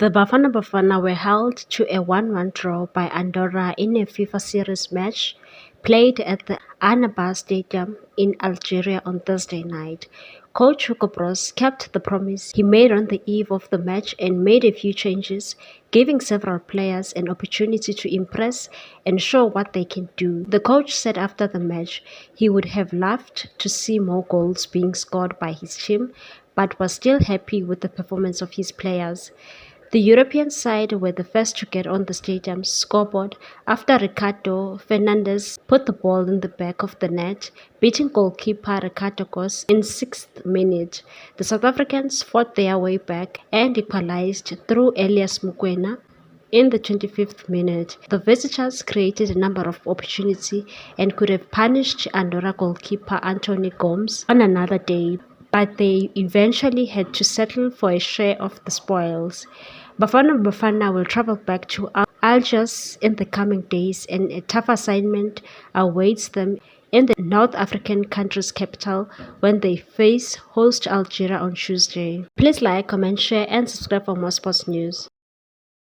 The Bafana were held to a 1-1 draw by Andora in a FIFA series match played at the Annaba Stadium in Algeria on Thursday night. Coach Hugo Broos kept the promise he made on the eve of the match and made a few changes, giving several players an opportunity to impress and show what they can do. The coach said after the match he would have loved to see more goals being scored by his team, but was still happy with the performance of his players. The European side were the first to get on the stadium's scoreboard after Ricardo Fernandes put the ball in the back of the net, beating goalkeeper Ricardo Goss in 6th minute. The South Africans fought their way back and equalized through Elias Mukwena in the 25th minute. The visitors created a number of opportunities and could have punished Andora goalkeeper Anthony Gomes on another day, but they eventually had to settle for a share of the spoils. Bafana will travel back to Algiers in the coming days, and a tough assignment awaits them in the North African country's capital when they face host Algeria on Tuesday. Please like, comment, share, and subscribe for more sports news.